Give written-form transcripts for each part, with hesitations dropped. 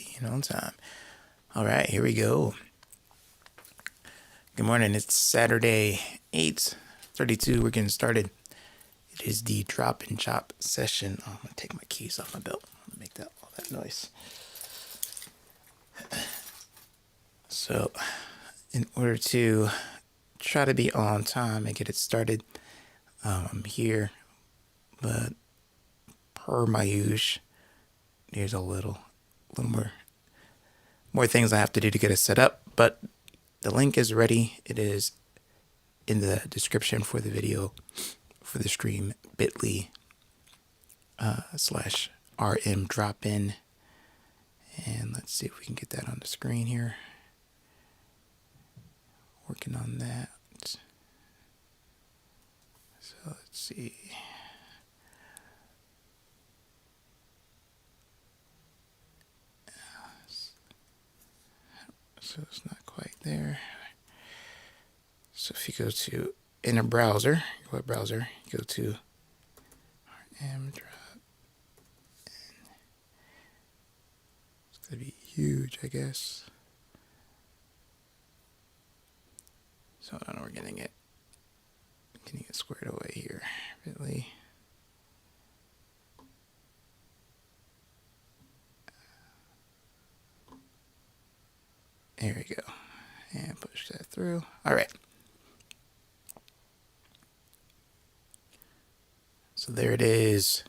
Being on time. All right, here we go. Good morning. It's Saturday, 8:32. We're getting started. It is the drop and chop session. Oh, I'm going to take my keys off my belt. I'm going to make all that noise. So, in order to try to be on time and get it started, I'm here. But per my usual, there's a little more things I have to do to get it set up. But the link is ready. It is in the description for the video, for the stream, bit.ly /RM drop in. And let's see if we can get that on the screen here. Working on that. So let's see. So it's not quite there. So if you go to in a browser, your web browser, you go to RM drop in. It's gonna be huge, I guess. So I don't know, we're getting it squared away here. Bit.ly. There we go. And push that through. All right. So there it is.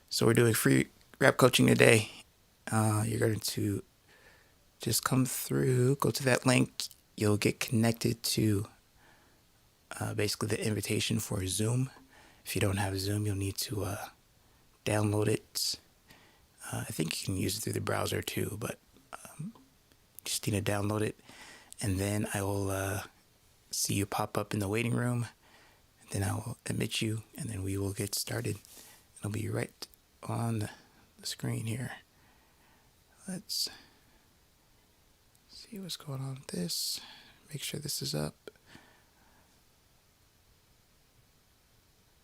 So we're doing free rap coaching today. You're going to just come through, go to that link. You'll get connected to basically the invitation for Zoom. If you don't have Zoom, you'll need to download it. I think you can use it through the browser too, but just need to download it. And then I will see you pop up in the waiting room. Then I will admit you, and then we will get started. It'll be right on the screen here. Let's see what's going on with this. Make sure this is up.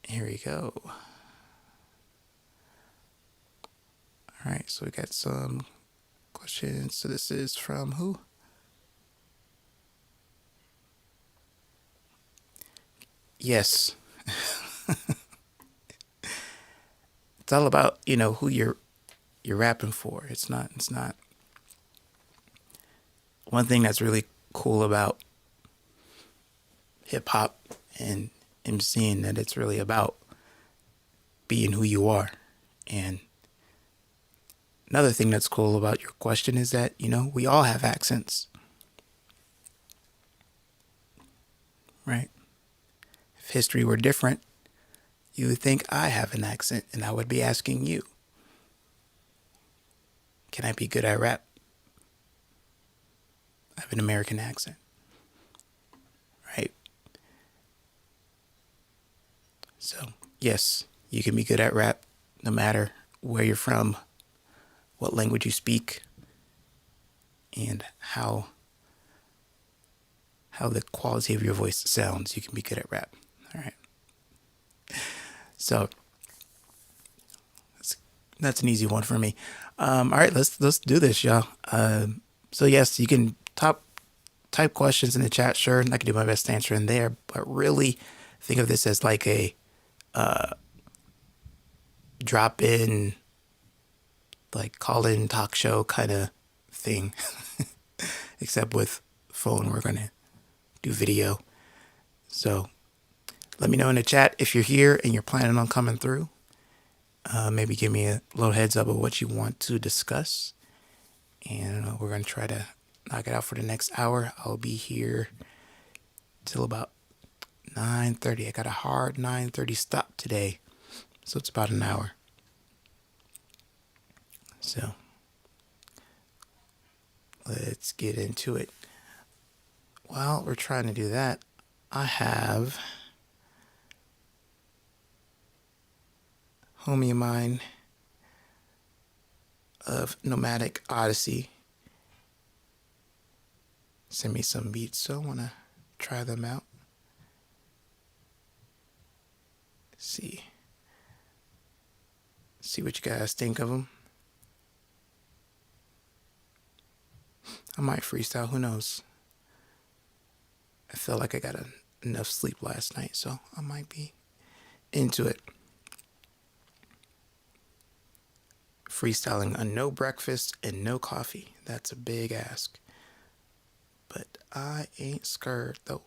Here we go. All right, so we got some questions. So this is from who? Yes. It's all about, who you're rapping for. It's not one thing that's really cool about hip hop and MCing, that it's really about being who you are. And another thing that's cool about your question is that, we all have accents. Right? If history were different, you would think I have an accent, and I would be asking you, can I be good at rap? I have an American accent. Right? So, yes, you can be good at rap no matter where you're from, what language you speak, and how the quality of your voice sounds. You can be good at rap. All right. So that's an easy one for me. All right, let's do this, y'all. So yes, you can type questions in the chat. Sure, and I can do my best to answer in there. But really, think of this as like a drop in, like call in talk show kind of thing. Except with phone, we're gonna do video. So let me know in the chat if you're here and you're planning on coming through. Maybe give me a little heads up of what you want to discuss. And we're going to try to knock it out for the next hour. I'll be here till about 9:30. I got a hard 9:30 stop today. So it's about an hour. So let's get into it. While we're trying to do that, I have homie of mine of Nomadic Odyssey send me some beats, so I want to try them out. See what you guys think of them. I might freestyle. Who knows? I feel like I got enough sleep last night, so I might be into it. Freestyling on no breakfast and no coffee. That's a big ask. But I ain't scared, though.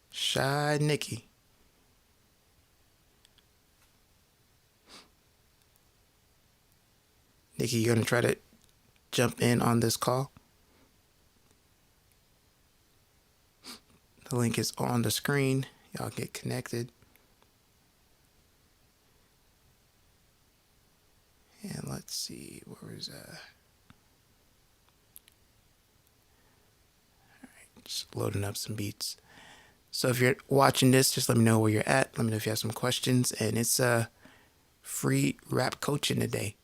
Shy Nikki. Nikki, you gonna try to jump in on this call? The link is on the screen. Y'all get connected. And let's see, where is Alright, just loading up some beats. So if you're watching this, just let me know where you're at. Let me know if you have some questions. And it's free rap coaching today.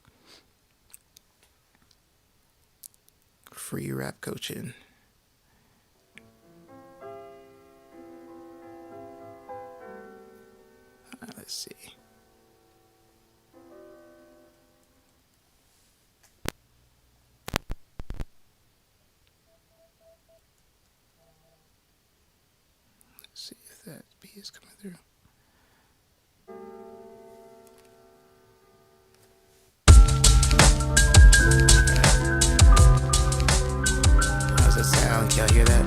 Free rap coaching. Let's see. Let's see if that beat is coming through. How's that sound? Can y'all hear that?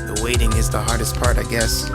The waiting is the hardest part, I guess.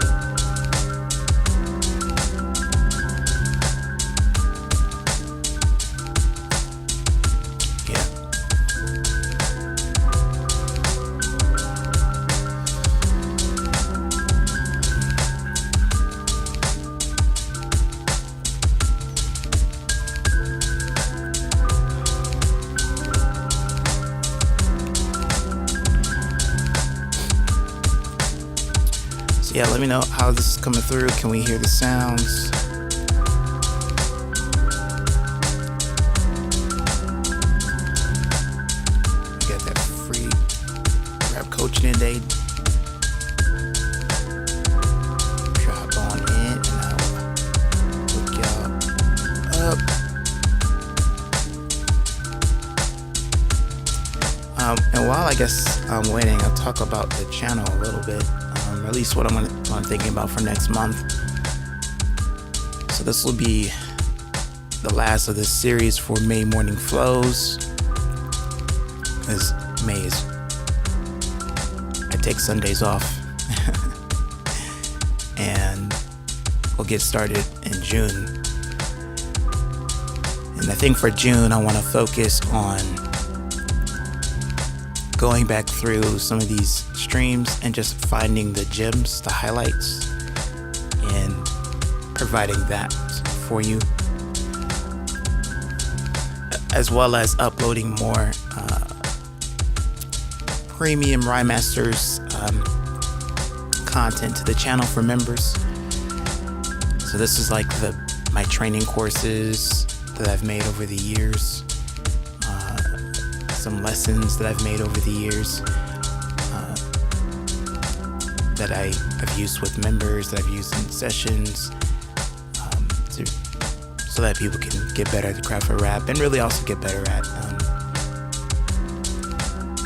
Yeah, let me know how this is coming through. Can we hear the sounds? We got that free rap coaching today. Drop on in and I'll hook y'all up. And while I guess I'm waiting, I'll talk about the channel a little bit. At least what I'm thinking about for next month. So this will be the last of this series for May Morning Flows, because I take Sundays off. And we'll get started in June. And I think for June I want to focus on going back through some of these streams and just finding the gems, the highlights, and providing that for you, as well as uploading more premium Rhyme Masters content to the channel for members. So this is like my training courses that I've made over the years, some lessons that I've made over the years, that I've used with members, that I've used in sessions, so that people can get better at the craft of rap, and really also get better at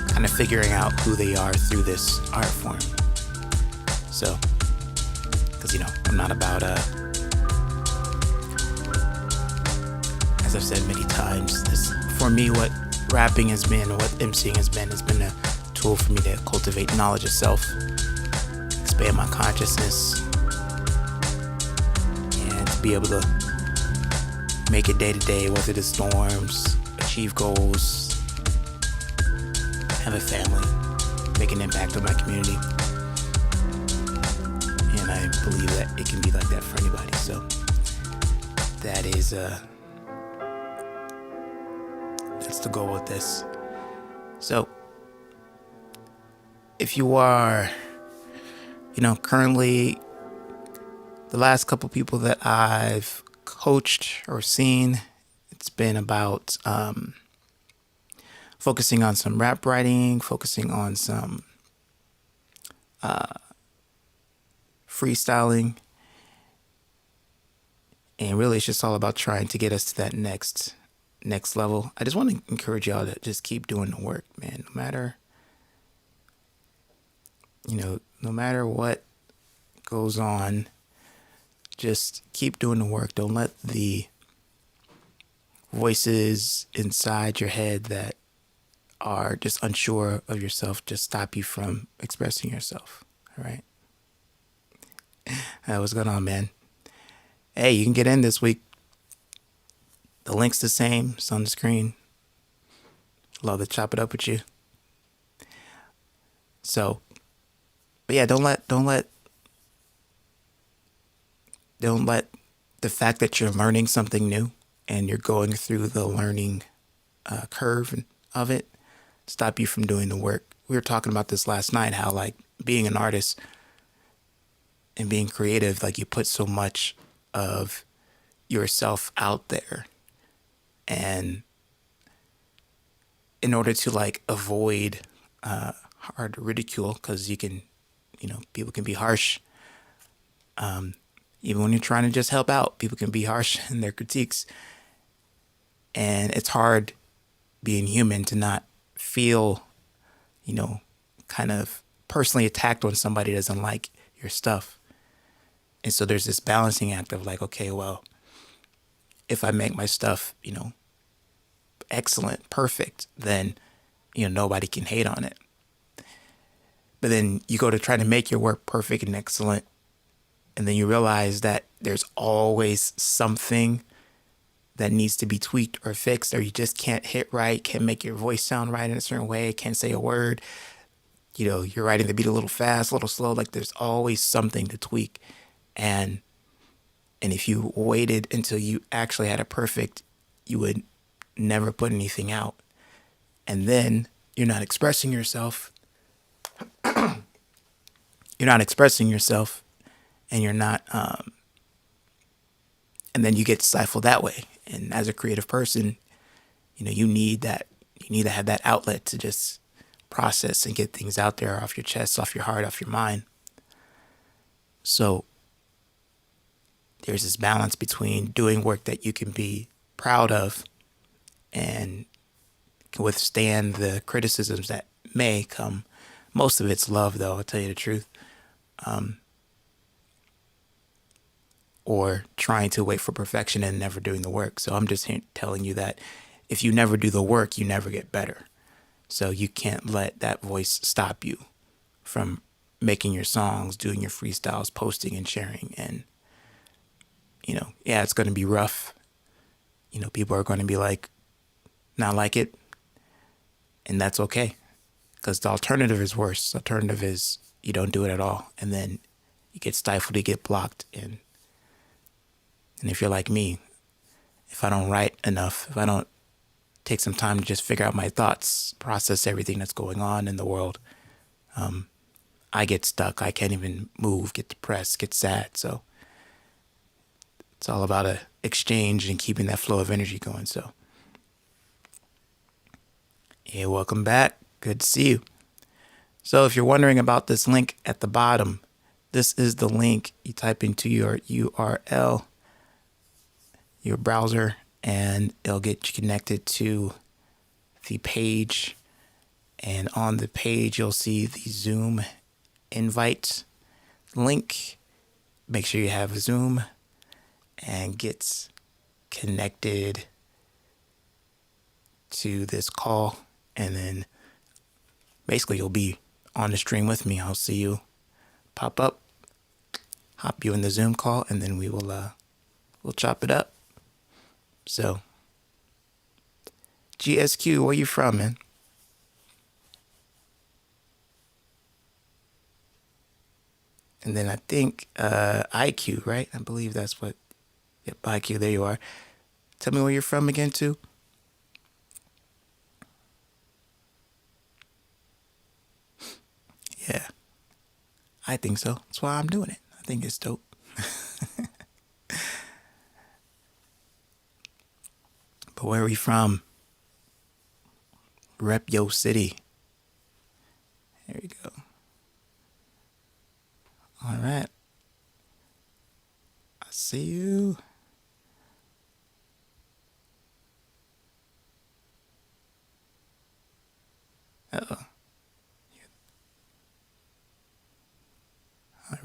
kind of figuring out who they are through this art form. So, because I'm not about as I've said many times, this for me, what rapping has been, what MCing has been a tool for me to cultivate knowledge of self, expand my consciousness, and to be able to make it day to day, weather the storms, achieve goals, have a family, make an impact on my community. And I believe that it can be like that for anybody. So that is that's the goal with this. So if you are, currently, the last couple people that I've coached or seen, it's been about focusing on some rap writing, focusing on some freestyling, And really, it's just all about trying to get us to that next level. I just want to encourage y'all to just keep doing the work, man. No matter what goes on, just keep doing the work. Don't let the voices inside your head that are just unsure of yourself just stop you from expressing yourself. All right. What's going on, man? Hey, you can get in this week. The link's the same. It's on the screen. Love to chop it up with you. So, but yeah, don't let the fact that you're learning something new and you're going through the learning curve of it stop you from doing the work. We were talking about this last night, how like being an artist and being creative, like you put so much of yourself out there, and in order to like avoid hard ridicule, because people can be harsh. Even when you're trying to just help out, people can be harsh in their critiques. And it's hard being human to not feel, kind of personally attacked when somebody doesn't like your stuff. And so there's this balancing act of like, okay, well, if I make my stuff, excellent, perfect, then, nobody can hate on it. But then you go to try to make your work perfect and excellent, and then you realize that there's always something that needs to be tweaked or fixed, or you just can't hit right, can't make your voice sound right in a certain way, can't say a word. You're writing the beat a little fast, a little slow. Like there's always something to tweak. And if you waited until you actually had it perfect, you would never put anything out. And then you're not expressing yourself. And you're not, and then you get stifled that way. And as a creative person, you need that. You need to have that outlet to just process and get things out there off your chest, off your heart, off your mind. So there's this balance between doing work that you can be proud of and can withstand the criticisms that may come. Most of it's love, though, I'll tell you the truth. Or trying to wait for perfection and never doing the work. So I'm just telling you that if you never do the work, you never get better. So you can't let that voice stop you from making your songs, doing your freestyles, posting and sharing. And, it's going to be rough. People are going to be like, not like it. And that's okay. Because the alternative is worse. The alternative is you don't do it at all. And then you get stifled, you get blocked. And if you're like me, if I don't write enough, if I don't take some time to just figure out my thoughts, process everything that's going on in the world, I get stuck. I can't even move, get depressed, get sad. So it's all about a exchange and keeping that flow of energy going. So, hey, welcome back. Good to see you. So if you're wondering about this link at the bottom, this is the link. You type into your URL, your browser, and it'll get you connected to the page. And on the page, you'll see the Zoom invite link. Make sure you have Zoom and get connected to this call. And then basically you'll be on the stream with me. I'll see you pop up, hop you in the Zoom call, and then we'll chop it up. So, GSQ, where you from, man? And then I think IQ, right? I believe that's what. Yep, IQ, there you are. Tell me where you're from again, too. Yeah, I think so. That's why I'm doing it. I think it's dope. But where are we from? Rep Yo City. There you go. All right. I see you.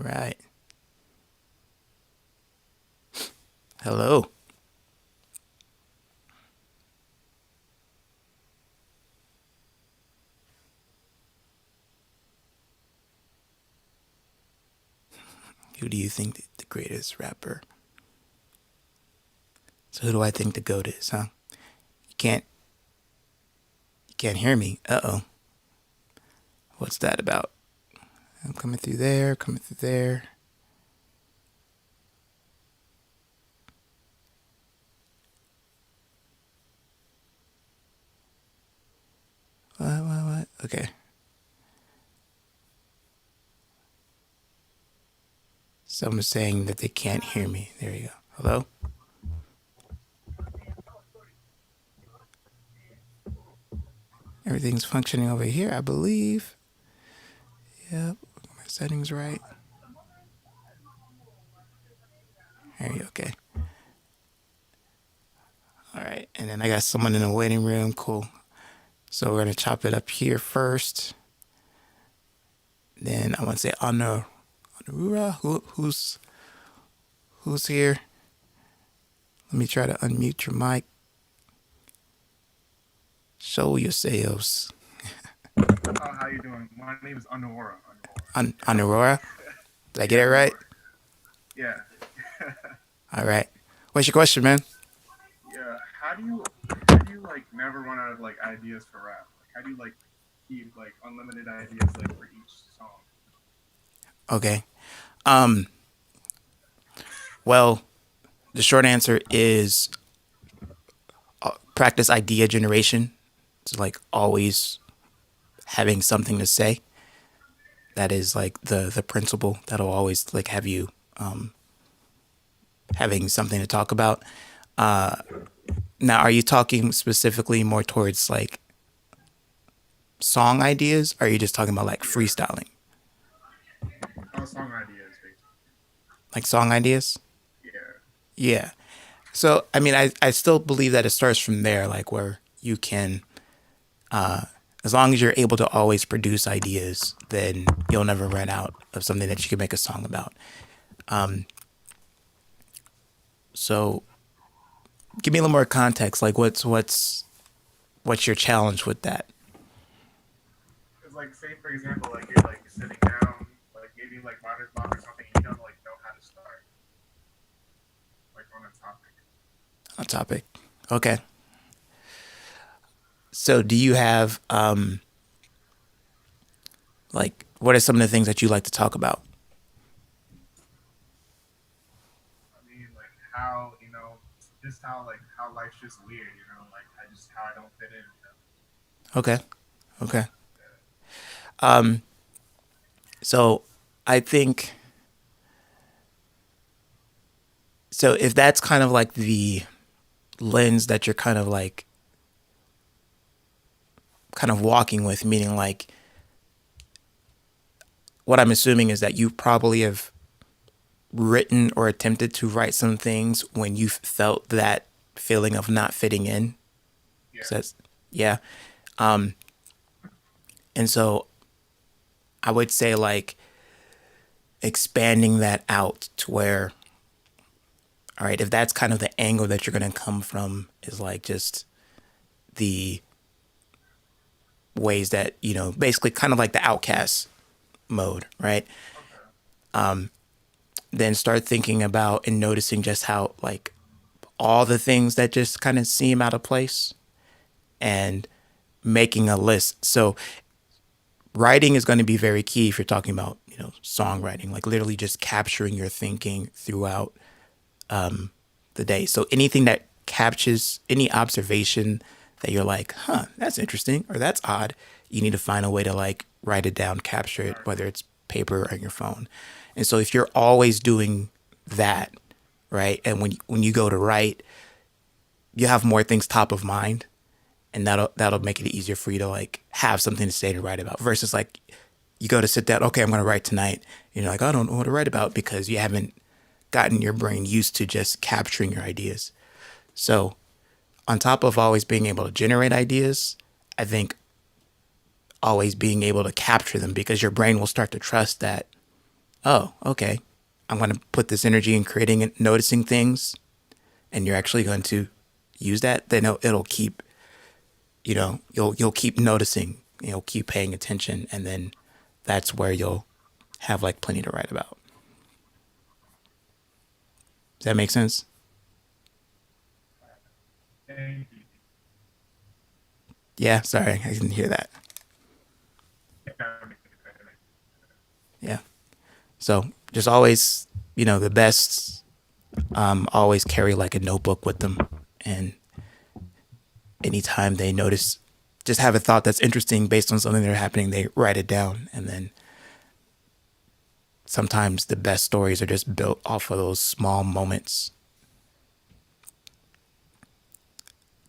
right. Hello. Who do you think the greatest rapper? So who do I think the GOAT is, huh? You can't hear me. Uh-oh. What's that about? I'm coming through there, coming through there. What? Okay. Someone's saying that they can't hear me. There you go. Hello? Everything's functioning over here, I believe. Yep. My settings right. There you go. Okay. All right. And then I got someone in the waiting room. Cool. So we're going to chop it up here first. Then I want to say Anurura. Who's here? Let me try to unmute your mic. Show yourselves. How you doing? My name is Anora. Anurura? Did I get it right? Yeah, All right. What's your question, man? yeah. How do you like never run out of like ideas for rap? Like how do you like keep like unlimited ideas like for each song? Okay. Um. Well, the short answer is practice idea generation. It's like always having something to say. That is like the principle that'll always like have you having something to talk about. Now, are you talking specifically more towards like song ideas? Or are you just talking about like Yeah, freestyling? song ideas basically. Like song ideas? Yeah, Yeah. So, I mean, I still believe that it starts from there, like where you can, as long as you're able to always produce ideas, then you'll never run out of something that you can make a song about. So, give me a little more context. Like, what's your challenge with that? it's like say for example like you're like sitting down like maybe like writer's block or something and you don't like know how to start like on a topic. On topic. Okay. So, do you have like what are some of the things that you like to talk about? I mean like how just how like how life's just weird like I just how I don't fit in. Okay. Okay. Yeah. So, I think so if that's kind of like the lens that you're kind of walking with, meaning like what I'm assuming is that you probably have written or attempted to write some things when you felt that feeling of not fitting in. Yeah. So that's, yeah. And so I would say like expanding that out to where, all right, if that's kind of the angle that you're going to come from is like just the ways that, basically kind of like the outcast mode, right? Okay. Then start thinking about and noticing just how like all the things that just kind of seem out of place and making a list. So writing is going to be very key if you're talking about, songwriting, like literally just capturing your thinking throughout the day. So anything that captures any observation that you're like, huh, that's interesting or that's odd, you need to find a way to like write it down, capture it, Right. whether it's paper or on your phone. And so if you're always doing that, right, and when you go to write, you have more things top of mind, and that'll make it easier for you to like have something to say to write about versus like you go to sit down, okay, I'm going to write tonight, you're like, I don't know what to write about because you haven't gotten your brain used to just capturing your ideas. So on top of always being able to generate ideas, I think always being able to capture them because your brain will start to trust that, oh, okay, I'm going to put this energy in creating and noticing things, and you're actually going to use that, then it'll keep, you'll keep noticing, you'll keep paying attention, and then that's where you'll have like plenty to write about. Does that make sense? Thank you. Yeah, sorry, I didn't hear that. Yeah. So just always, the best, always carry like a notebook with them. And anytime they notice, just have a thought that's interesting based on something that's happening, they write it down. And then sometimes the best stories are just built off of those small moments.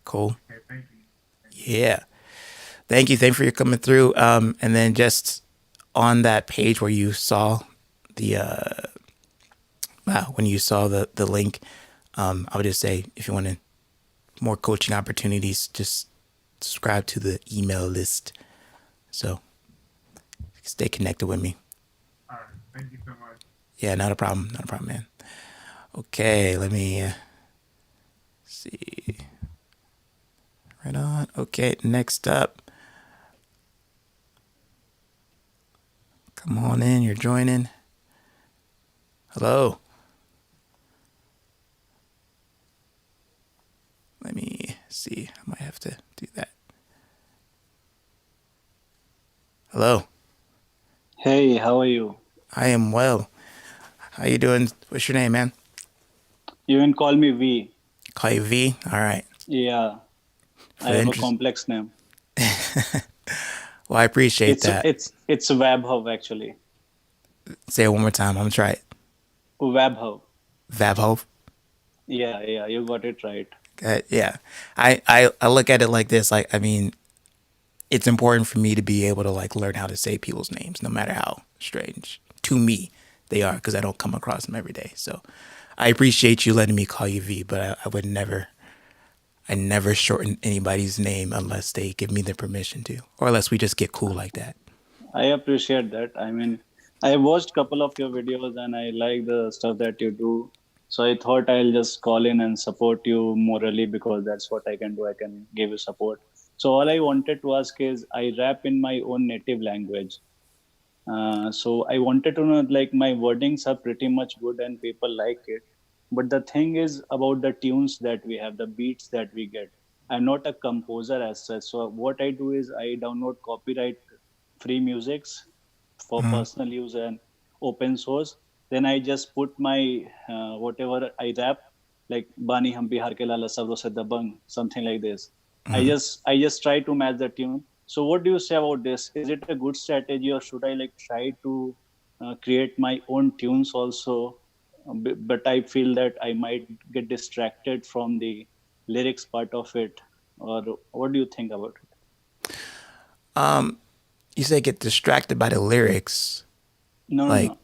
Cool. Okay, thank you. Thank you. Yeah. Thank you. Thank you for your coming through. And then just on that page where you saw the, when you saw the link, I would just say if you want to more coaching opportunities, just subscribe to the email list. So stay connected with me. All right, thank you so much. Yeah, not a problem. Not a problem, man. Okay, let me see. Right on. Okay, next up. Come on in. You're joining. Hello. Let me see. I might have to do that. Hello. Hey, how are you? I am well. How you doing? What's your name, man? You can call me V. Call you V. All right. Yeah, I For the have a interest. complex name. Well, I appreciate It's that. it's it's Wabhav actually. Say it one more time. I'm gonna try it. Wabhav. Vabhov. Yeah, yeah, you got it right. Yeah. I look at it like this. Like, I mean, it's important for me to be able to like learn how to say people's names, no matter how strange to me they are, because I don't come across them every day. So I appreciate you letting me call you V, but I would never, I never shorten anybody's name unless they give me the permission to, or unless we just get cool like that. I appreciate that. I mean, I watched couple of your videos and I like the stuff that you do. So I thought I'll just call in and support you morally because that's what I can do. I can give you support. So all I wanted to ask is I rap in my own native language. So I wanted to know, like, my wordings are pretty much good and people like it. But the thing is about the tunes that we have, the beats that we get. I'm not a composer as such. So what I do is I download copyright free musics for personal use and open source. Then I just put my whatever I rap, like Bani Hum Bihar ke Lala Sabro Se Dabang, something like this. I just try to match the tune. So what do you say about this? Is it a good strategy, or should I like try to create my own tunes also? But I feel that I might get distracted from the lyrics part of it. Or what do you think about it? You say get distracted by the lyrics, No, no, like, no.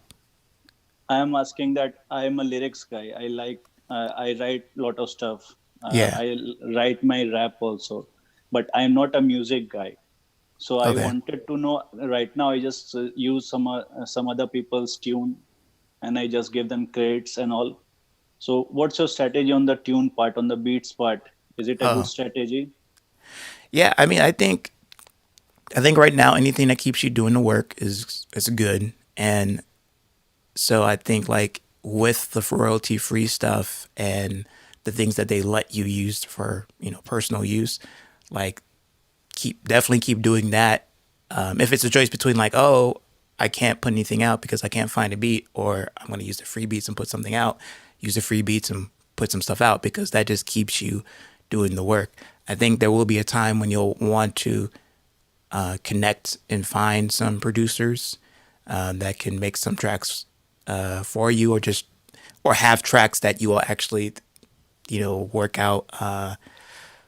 I am asking that I am a lyrics guy. I like I write lot of stuff. yeah, Write my rap also, but I am not a music guy. So I okay. wanted to know right now. I just use some other people's tune, and I just give them credits and all. So what's your strategy on the tune part, on the beats part? Is it a good Oh, strategy? yeah. I mean, I think right now anything that keeps you doing the work is good, and so I think like with the royalty free stuff and the things that they let you use for personal use, like definitely keep doing that. If it's a choice between like, oh, I can't put anything out because I can't find a beat, or I'm going to use the free beats and put something out, use the free beats and put some stuff out, because that just keeps you doing the work. I think there will be a time when you'll want to connect and find some producers that can make some tracks for you, or just or have tracks that you will actually work out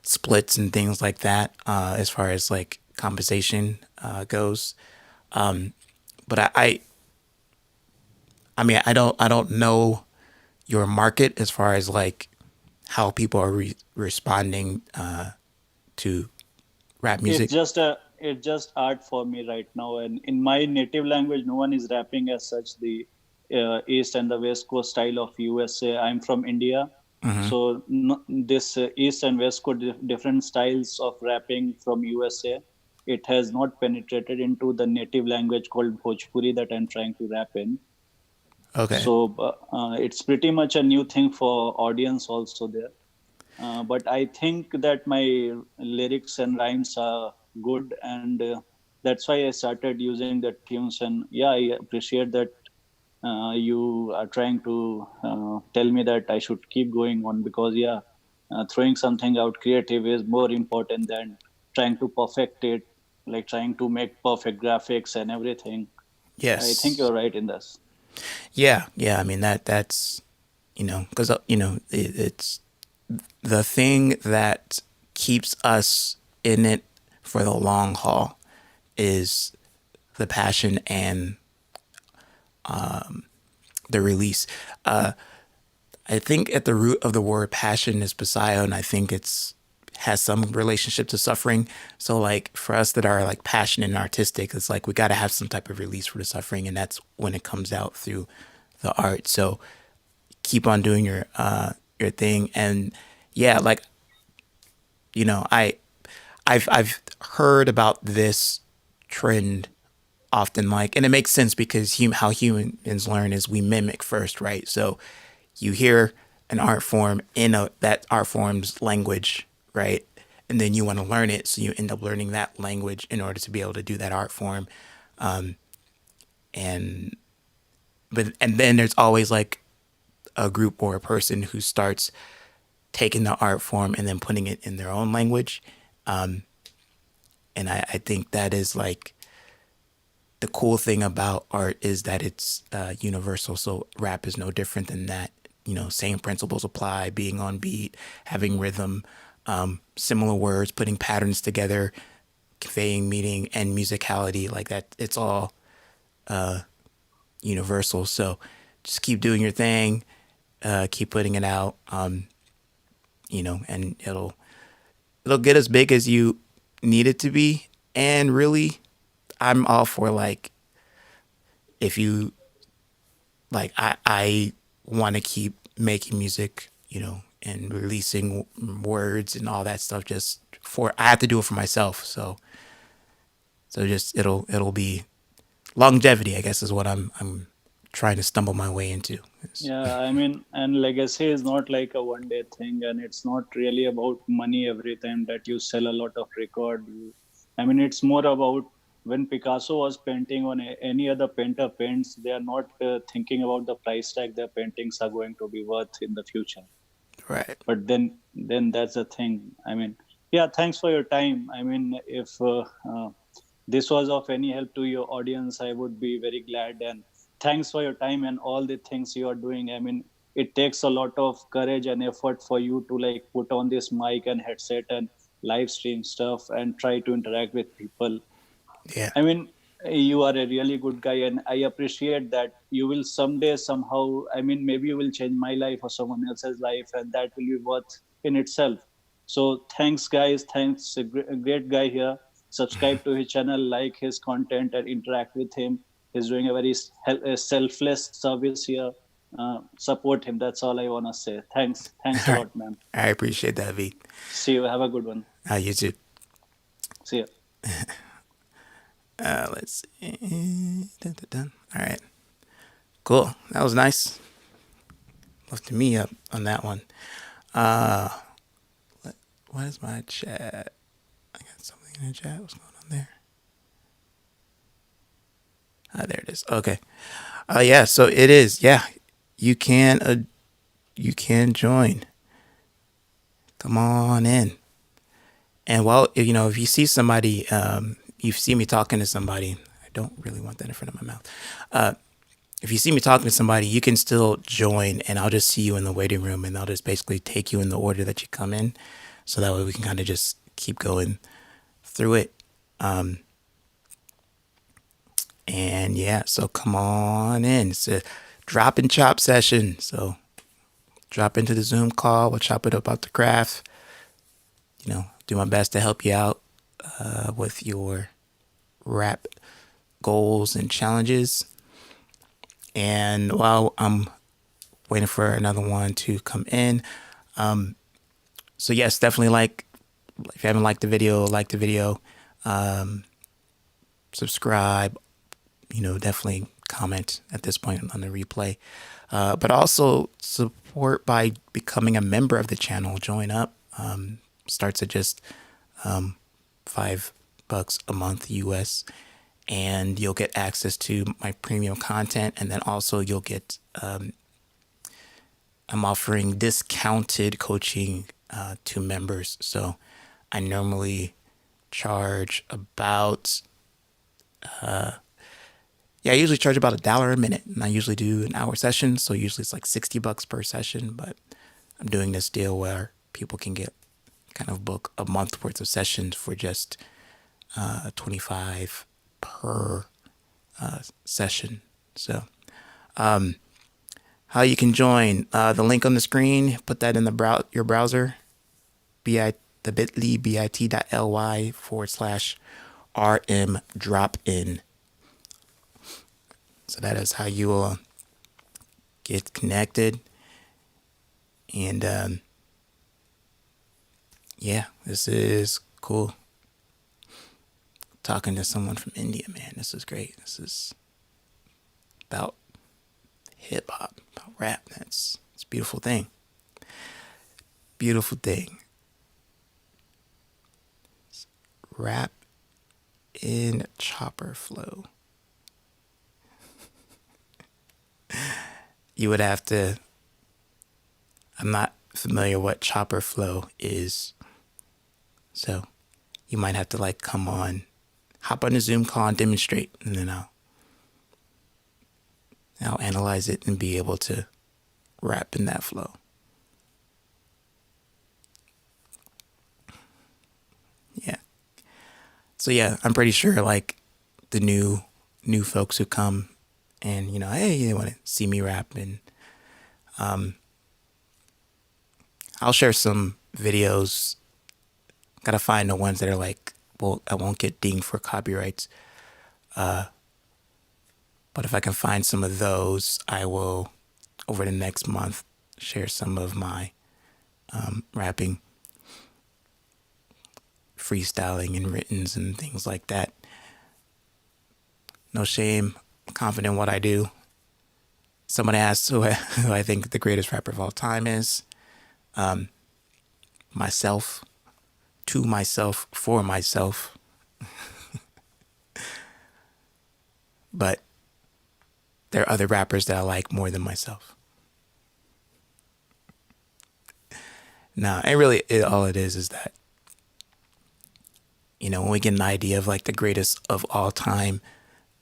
splits and things like that, as far as like compensation goes. But I mean, I don't know your market as far as like how people are responding to rap It's music. just art for me right now, and in my native language, no one is rapping as such. The East and the West Coast style of USA. I'm from India, so this East and West Coast different styles of rapping from USA. It has not penetrated into the native language called Bhojpuri that I'm trying to rap in. Okay. So it's pretty much a new thing for audience also there. But I think that my lyrics and rhymes are good, and that's why I started using the tunes. And yeah, I appreciate that you are trying to tell me that I should keep going on, because yeah, throwing something out creative is more important than trying to perfect it, like trying to make perfect graphics and everything. I think Yes. you're right in this. Yeah. Yeah. I mean that's because it's the thing that keeps us in it for the long haul is the passion and the release. I think at the root of the word passion is Messiah, and I think it's has some relationship to suffering. So like for us that are like passionate and artistic, it's like we got to have some type of release for the suffering, and that's when it comes out through the art. So keep on doing your thing, and yeah, like I've heard about this trend often, like, and it makes sense because how humans learn is we mimic first, right? So you hear an art form in that art form's language, right? And then you want to learn it, so you end up learning that language in order to be able to do that art form. And and then there's always like a group or a person who starts taking the art form and then putting it in their own language. And I think that is like the cool thing about art is that it's universal. So rap is no different than that. Same principles apply: being on beat, having rhythm, similar words, putting patterns together, conveying meaning and musicality. Like that, it's all universal. So just keep doing your thing, keep putting it out, and it'll get as big as you need it to be. And really, I'm all for like if you like I want to keep making music, and releasing words and all that stuff just for I have to do it for myself. So just it'll be longevity, I guess, is what I'm trying to stumble my way into. Yeah, I mean, and legacy is not like a one day thing, and it's not really about money every time that you sell a lot of record. I mean, it's more about when Picasso was painting on any other painter paints, they are not thinking about the price tag their paintings are going to be worth in the future. Right. But then that's the thing. I mean, yeah, thanks for your time. I mean, if this was of any help to your audience, I would be very glad. And thanks for your time and all the things you are doing. I mean, it takes a lot of courage and effort for you to like put on this mic and headset and live stream stuff and try to interact with people. Yeah. I mean, you are a really good guy, and I appreciate that you will someday somehow. I mean, maybe you will change my life or someone else's life, and that will be worth in itself. So, thanks, guys. Thanks, a great guy here. Subscribe to his channel, like his content, and interact with him. He's doing a very a selfless service here. Support him. That's all I wanna say. Thanks. Thanks a All right. lot, man. I appreciate that, V. See you. Have a good one. You too. See you. Let's see. Dun, dun, dun. All right. Cool. That was nice. Lifted me up on that one. What is my chat? I got something in the chat. What's going on there? There it is. Okay. Yeah. So it is. Yeah. You can. You can join. Come on in. And while if you see somebody, you see me talking to somebody. I don't really want that in front of my mouth. If you see me talking to somebody, you can still join, and I'll just see you in the waiting room, and I'll just basically take you in the order that you come in, so that way we can kind of just keep going through it. And yeah, so come on in. It's a drop and chop session. So drop into the Zoom call. We'll chop it up about the craft. Do my best to help you out with your rap goals and challenges. And while I'm waiting for another one to come in, so yes, definitely like, if you haven't liked the video, like the video, subscribe, definitely comment at this point on the replay. But also support by becoming a member of the channel. Join up. Starts at just $5 a month US, and you'll get access to my premium content. And then also you'll get, I'm offering discounted coaching to members. So I normally charge about, I usually charge about $1 a minute, and I usually do an hour session. So usually it's like $60 per session, but I'm doing this deal where people can get kind of book a month worth of sessions for just 25 per session. So how you can join, the link on the screen, put that in your browser, the bit.ly, bit.ly/RM drop in. So that is how you will get connected. And yeah, this is cool. Talking to someone from India, man, this is great. This is about hip hop, about rap. It's a beautiful thing. Beautiful thing. Rap in chopper flow. You would have to, I'm not familiar what chopper flow is, so you might have to like hop on a Zoom call and demonstrate, and then I'll analyze it and be able to rap in that flow. Yeah. So yeah, I'm pretty sure like the new folks who come and hey, you want to see me rap, and I'll share some videos. Gotta find the ones that are like, well, I won't get dinged for copyrights. But if I can find some of those, I will, over the next month, share some of my rapping, freestyling, and writtens and things like that. No shame, confident in what I do. Someone asked who I think the greatest rapper of all time is. Myself, to myself, for myself. But there are other rappers that I like more than myself. No, and really all it is that, when we get an idea of like the greatest of all time,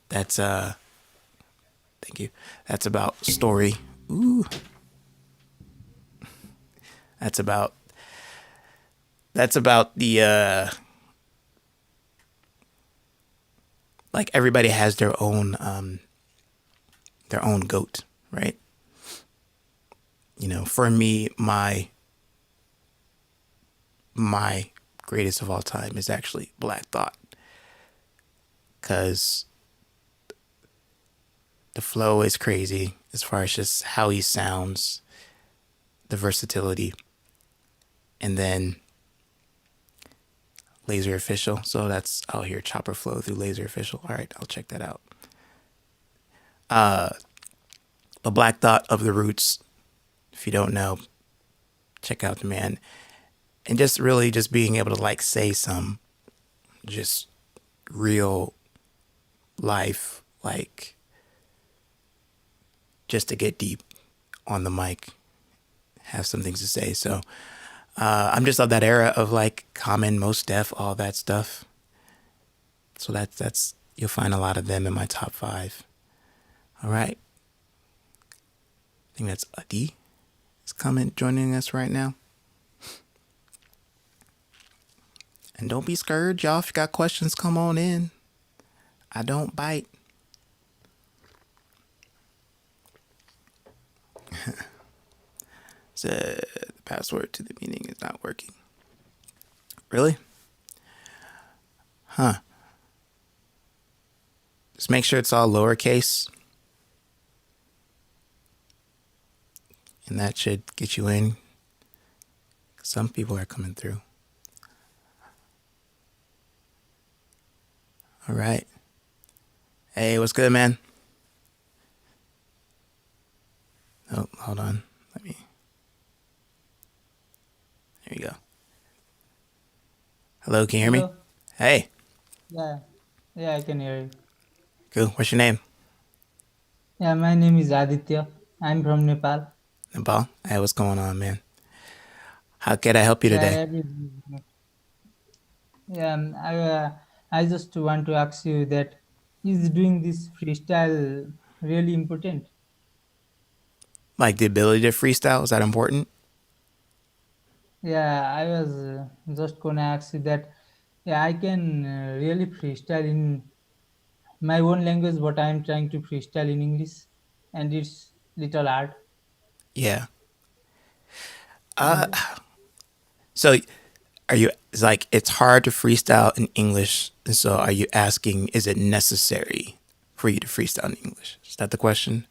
that's thank you. That's about story. Ooh. That's about the like everybody has their own goat, right? For me, my greatest of all time is actually Black Thought, because the flow is crazy as far as just how he sounds, the versatility, and then Laser Official. So that's out here, chopper flow through Laser Official. All right, I'll check that out. The Black Thought of the Roots. If you don't know, check out the man. And just really just being able to like say some just real life, like just to get deep on the mic, have some things to say. So I'm just of that era of like Common, Mos Def, all that stuff. So that's you'll find a lot of them in my top 5. All right. I think that's Adi is joining us right now. And don't be scared, y'all. If you got questions, come on in. I don't bite. The password to the meeting is not working. Really? Huh. Just make sure it's all lowercase. and that should get you in. Some people are coming through. All right. Hey, what's good, man? Oh, hold on. Let me. There you go. Hello, can you hear me? Hello. Hey, Yeah, yeah, I can hear you. cool. What's your name? Yeah, my name is Aditya. I'm from Nepal. Nepal. Hey, what's going on, man? How can I help you Yeah, today? yeah. I just want to ask you that is doing this freestyle really important? Like the ability to freestyle, is that important? Yeah, I was just gonna ask you that. Yeah, I can really freestyle in my own language, but I'm trying to freestyle in English, and it's little hard. Yeah. And So are you, it's like it's hard to freestyle in English. And so are you asking, is it necessary for you to freestyle in English? Is that the question?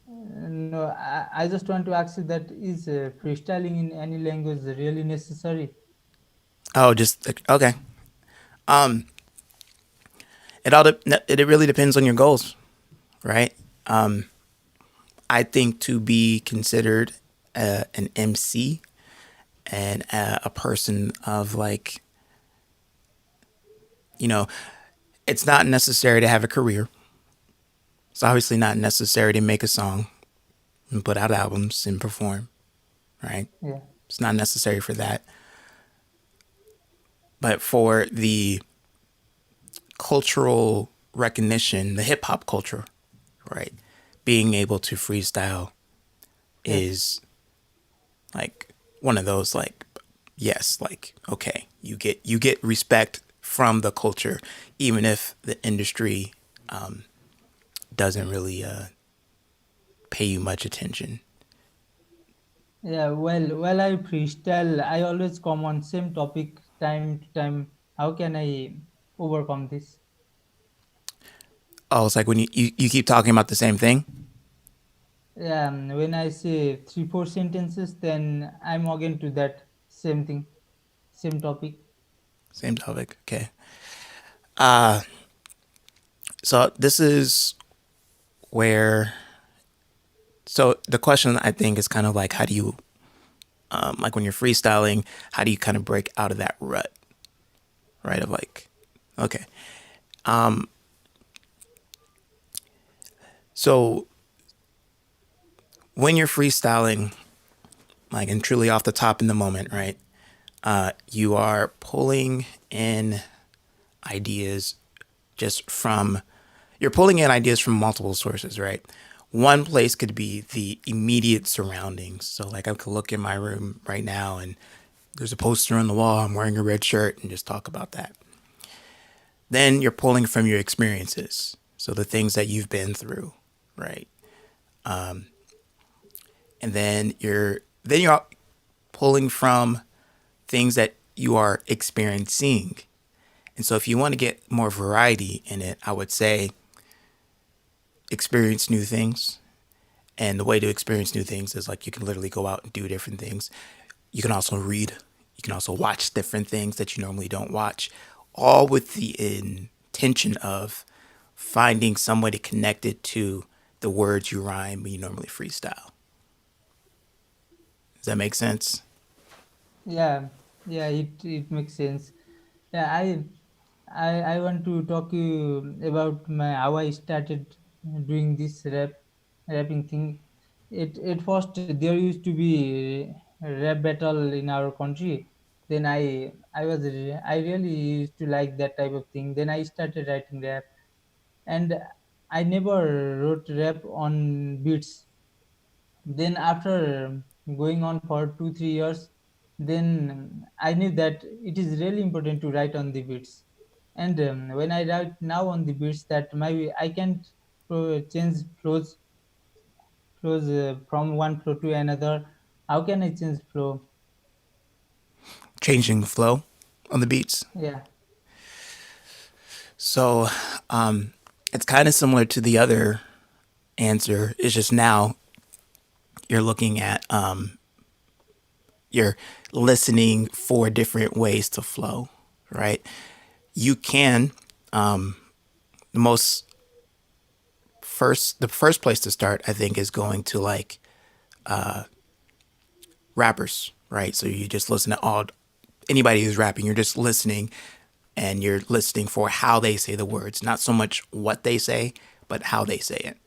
no, I just want to ask you that is freestyling in any language really necessary? Oh, just like, okay. Um, it really depends on your goals, right? I think to be considered an MC and a person of like, you know, it's not necessary to have a career. It's obviously not necessary to make a song and put out albums and perform, right? Yeah, It's not necessary for that. But for the cultural recognition, the hip hop culture, right? Being able to freestyle yes. is like one of those like yes, like okay, you get respect from the culture, even if the industry doesn't really pay you much attention. Yeah, well, I freestyle. I always come on same topic time to time. How can I overcome this? Oh, it's like when you keep talking about the same thing, Yeah, when I say three, four sentences, then I'm again to that same thing, same topic. same topic. Okay. So this is where. So the question I think is kind of like how do you like when you're freestyling, how do you kind of break out of that rut, right? Of like, okay, so when you're freestyling, like and truly off the top in the moment, right? You are pulling in ideas just from you're pulling in ideas from multiple sources, right? One place could be the immediate surroundings. So like I could look in my room right now and there's a poster on the wall, I'm wearing a red shirt and just talk about that. Then you're pulling from your experiences. So the things that you've been through, right? And then you're pulling from things that you are experiencing. And so if you want to get more variety in it, I would say experience new things. And the way to experience new things is like you can literally go out and do different things. You can also read. You can also watch different things that you normally don't watch, all with the intention of finding somebody connected to the words you rhyme when you normally freestyle. Does that make sense? Yeah, yeah, it makes sense. Yeah, I want to talk you about my how I started doing this rapping thing. It at first there used to be a rap battle in our country. Then I really used to like that type of thing. Then I started writing rap, and I never wrote rap on beats. Then after going on for 2 3 years, then I knew that it is really important to write on the beats. And when I write now on the beats, that my I can't change flows from one flow to another. How can I change flow? Changing the flow on the beats. Yeah, So it's kind of similar to the other answer. It's just now you're looking at you're listening for different ways to flow, right? You can the most the first place to start, I think, is going to like rappers, right? So you just listen to all anybody who's rapping. You're just listening, and you're listening for how they say the words, not so much what they say, but how they say it.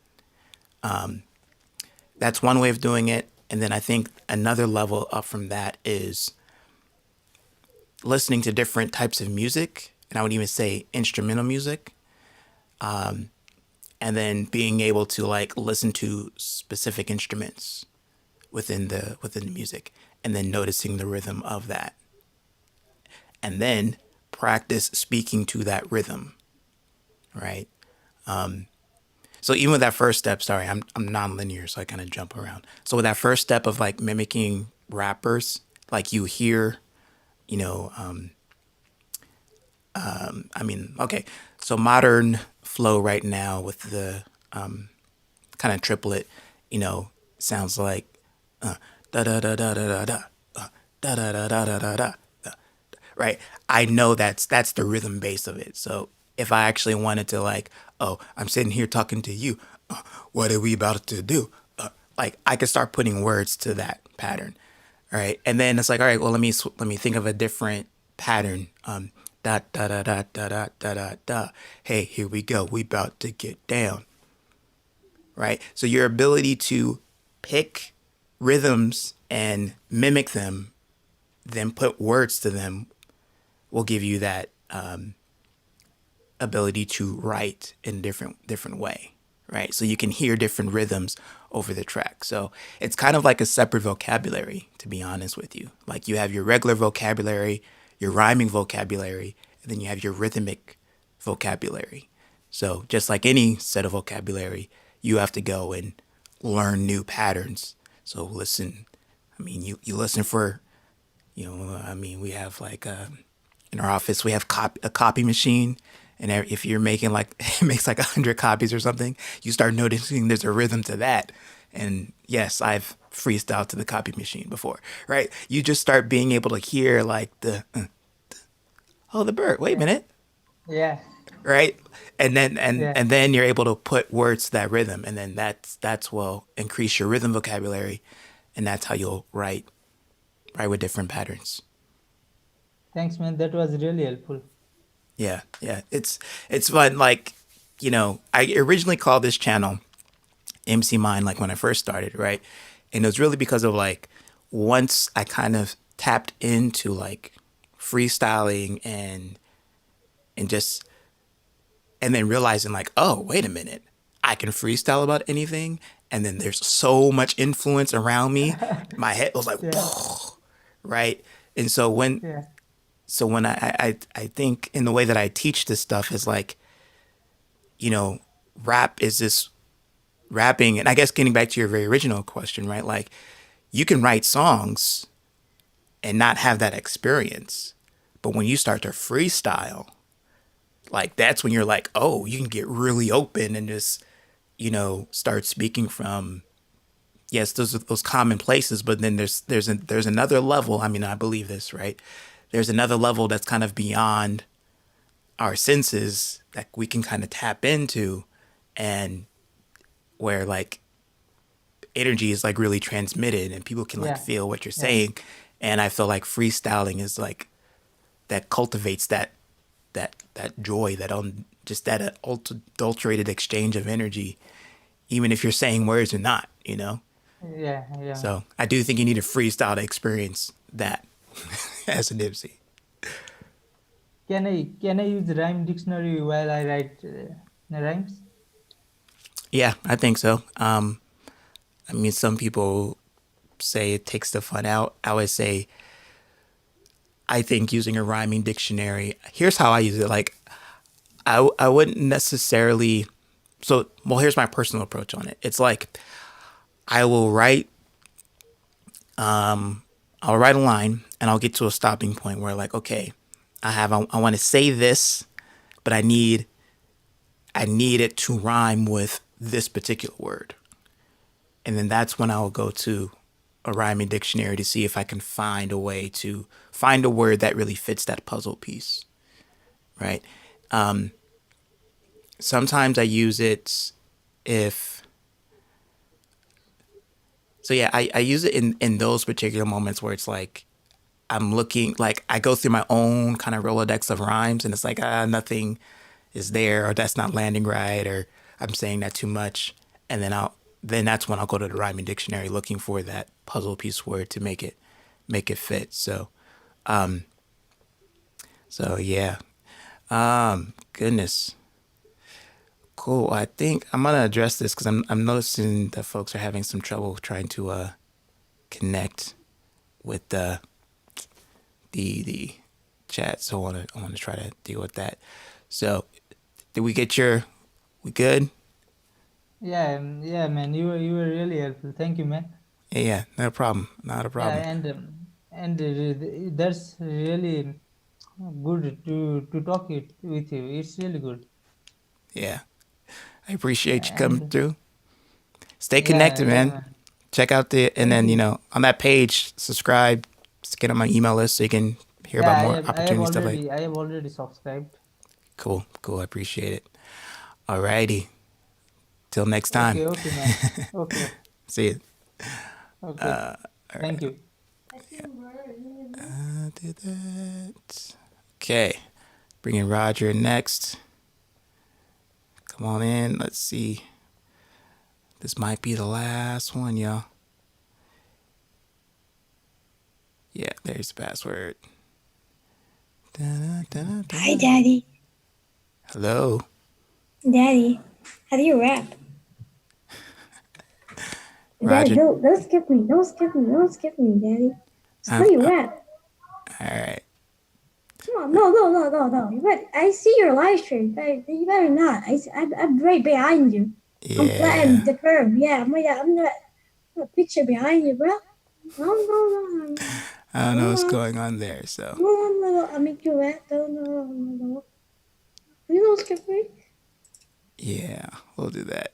That's one way of doing it. And then I think another level up from that is listening to different types of music, and I would even say instrumental music, and then being able to like listen to specific instruments within the music, and then noticing the rhythm of that, and then practice speaking to that rhythm, right? So even with that first step, sorry, I'm non-linear, so I kind of jump around. So with that first step of like mimicking rappers, like you hear, you know, I mean, okay, so modern flow right now with the kind of triplet, you know, sounds like da da da da da da da da da da da da da da. Right? I know that's the rhythm base of it. So if I actually wanted to like, oh, I'm sitting here talking to you, what are we about to do? Like I could start putting words to that pattern, right? And then it's like, all right, well let me think of a different pattern. Da da da da da da da da da. Hey, here we go. We about to get down, right? So your ability to pick rhythms and mimic them, then put words to them, will give you that ability to write in different way, right? So you can hear different rhythms over the track. So it's kind of like a separate vocabulary, to be honest with you. Like you have your regular vocabulary, your rhyming vocabulary, and then you have your rhythmic vocabulary. So just like any set of vocabulary, you have to go and learn new patterns. So listen, I mean, you listen for, I mean, we have like in our office we have a copy machine, and if you're making like it makes like 100 copies or something, you start noticing there's a rhythm to that. And yes, I've freestyled to the copy machine before, right? You just start being able to hear like the oh, the bird, wait a Yeah, minute, yeah, right? And then yeah. and then you're able to put words to that rhythm, and then that's will increase your rhythm vocabulary, and that's how you'll write with different patterns. Thanks, man. That was really helpful. Yeah, yeah. It's fun. Like, I originally called this channel MC Mind, like when I first started, right? And it was really because of like once I kind of tapped into like freestyling and just and then realizing like, oh, wait a minute, I can freestyle about anything, and then there's so much influence around me. My head was like, Yeah, right? And so when yeah, I think in the way that I teach this stuff is like, you know, rap is this rapping, and I guess getting back to your very original question, right? Like, you can write songs and not have that experience, but when you start to freestyle, like that's when you're like, oh, you can get really open and just, start speaking from yes, those common places, but then there's another level. I mean, I believe this, right? There's another level that's kind of beyond our senses that we can kind of tap into, and where like energy is like really transmitted and people can like yeah, feel what you're yeah. saying. And I feel like freestyling is like that cultivates that joy, just that adulterated exchange of energy, even if you're saying words or not. Yeah, yeah. So I do think you need a freestyle to experience that as a Nipsey. Can I use rhyme dictionary while I write rhymes? Yeah, I think so. I mean, some people say it takes the fun out. I would say I think using a rhyming dictionary. Here's how I use it. Like I wouldn't necessarily. So well, here's my personal approach on it. It's like I will write. I'll write a line and I'll get to a stopping point where like okay, I want to say this, but I need it to rhyme with this particular word. And then that's when I'll go to a rhyming dictionary to see if I can find a way to find a word that really fits that puzzle piece, right? Sometimes I use it if so yeah, I use it in those particular moments where it's like I'm looking like I go through my own kind of Rolodex of rhymes and it's like nothing is there or that's not landing right or I'm saying that too much and then that's when I'll go to the rhyming dictionary looking for that puzzle piece word to make it fit. So yeah. Goodness. Cool. I think I'm gonna address this because I'm noticing that folks are having some trouble trying to connect with the chat. So I wanna try to deal with that. So did we get we good? Yeah, yeah, man. You were really helpful. Thank you, man. Yeah, no problem. Not a Yeah, problem. and that's really good to talk it with you. It's really good. Yeah. I appreciate Yeah, you coming and through. Stay yeah, connected, yeah, man. man. Check out and Thank then, you. on that page, subscribe, just get on my email list so you can hear Yeah, about more opportunities, stuff like I have already subscribed. cool, cool. I appreciate it. Alrighty. Till next time. Okay, okay, man. Okay, See you. okay. Thank you. Did that. Okay. Bringing Roger next. Come on in. Let's see. This might be the last one, y'all. Yeah, there's the password. Hi, Daddy. Hello. Daddy, how do you rap? Daddy, Roger. don't skip me. Don't skip me. Don't skip me, Daddy. Just how I'm, you uh, rap. all right. Come on. No. You better, I see your live stream. You better not. I'm right behind you. I'm Yeah. flattening the curve. Yeah, I'm not a picture behind you, bro. No. I don't know what's No. going on there, so. No. I'll make you rap. No. You don't skip me. Yeah, we'll do that.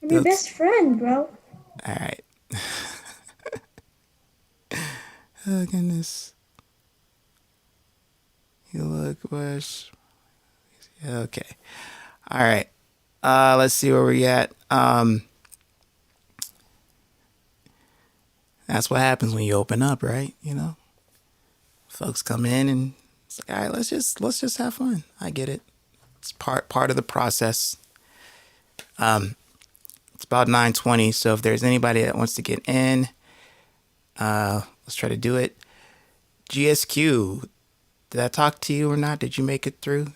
I'm your Let's, best friend, bro. all right. Oh, goodness. You look worse. Okay. All right. Let's see where we at. That's what happens when you open up, right? Folks come in and it's like, all right, let's just have fun. I get it. It's part of the process. It's about 9:20, so if there's anybody that wants to get in, let's try to do it. GSQ, did I talk to you or not? Did you make it through?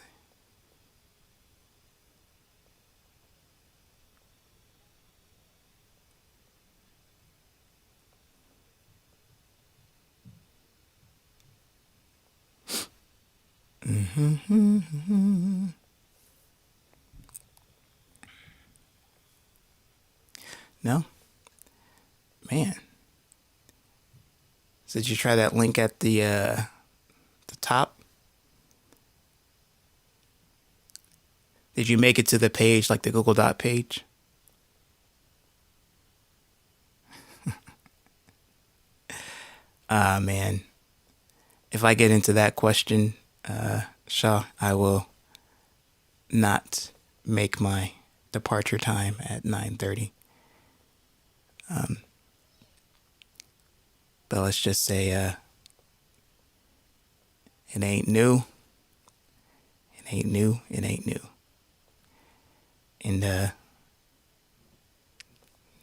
No? Man. So did you try that link at the top? Did you make it to the page, like the Google Doc page? Man. If I get into that question, Shaw, I will not make my departure time at 9:30. But let's just say it ain't new. It ain't new. It ain't new. And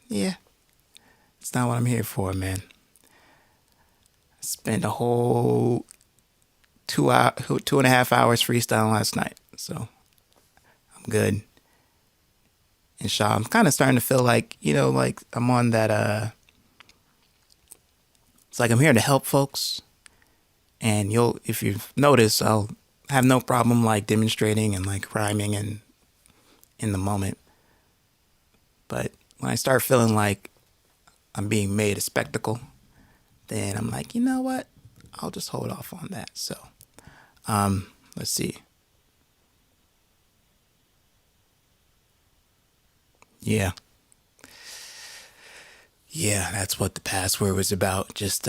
yeah, it's not what I'm here for, man. I spent a whole 2.5 hours freestyling last night, so I'm good. And Shaw, I'm kind of starting to feel like like I'm on that. It's like I'm here to help folks, and if you've noticed, I'll have no problem like demonstrating and like rhyming and in the moment. But when I start feeling like I'm being made a spectacle, then I'm like, you know what? I'll just hold off on that. So, let's see. Yeah. Yeah, that's what the password was about. Just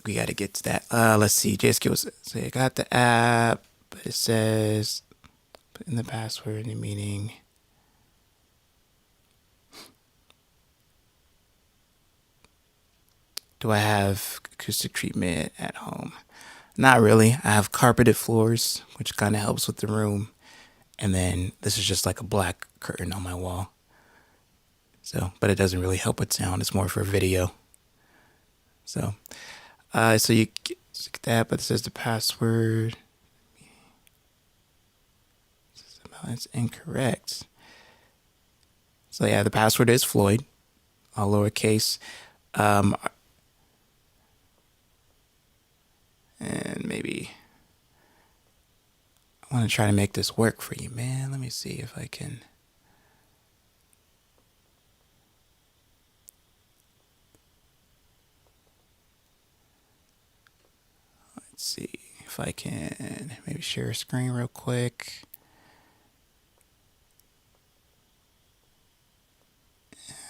we got to get to that. Let's see. JSK was say I got the app, but it says put in the password and meaning. Do I have acoustic treatment at home? Not really. I have carpeted floors, which kind of helps with the room. And then this is just like a black curtain on my wall. So, but it doesn't really help with sound. It's more for video. So, so you get that, but it says the password. It's incorrect. So yeah, the password is Floyd, all lowercase. Um, and maybe I want to try to make this work for you, man. Let me see if I can. Let's see if I can maybe share a screen real quick.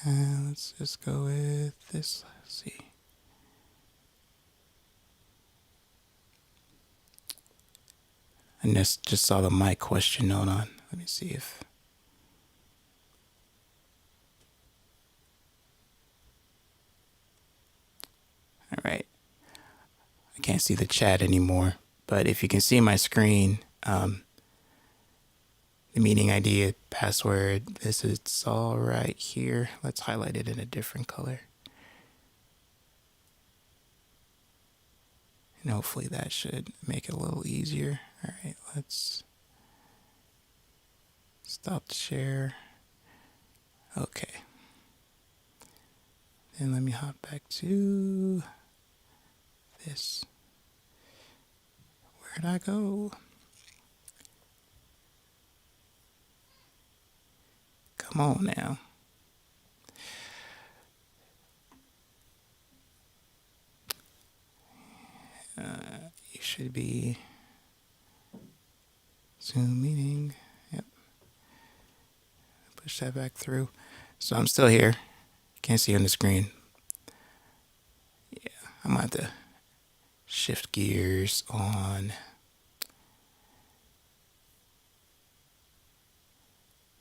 Let's just go with this. Let's see. I just saw the mic question note on. Let me see if. All right. I can't see the chat anymore, but if you can see my screen, the meeting ID, password, this is all right here. Let's highlight it in a different color. And hopefully that should make it a little easier. All right, let's stop the share. Okay. Then let me hop back to this. Where'd I go? Come on now. You should be Zoom meeting. Yep. Push that back through. So I'm still here. Can't see on the screen. Yeah, I'm gonna have to shift gears on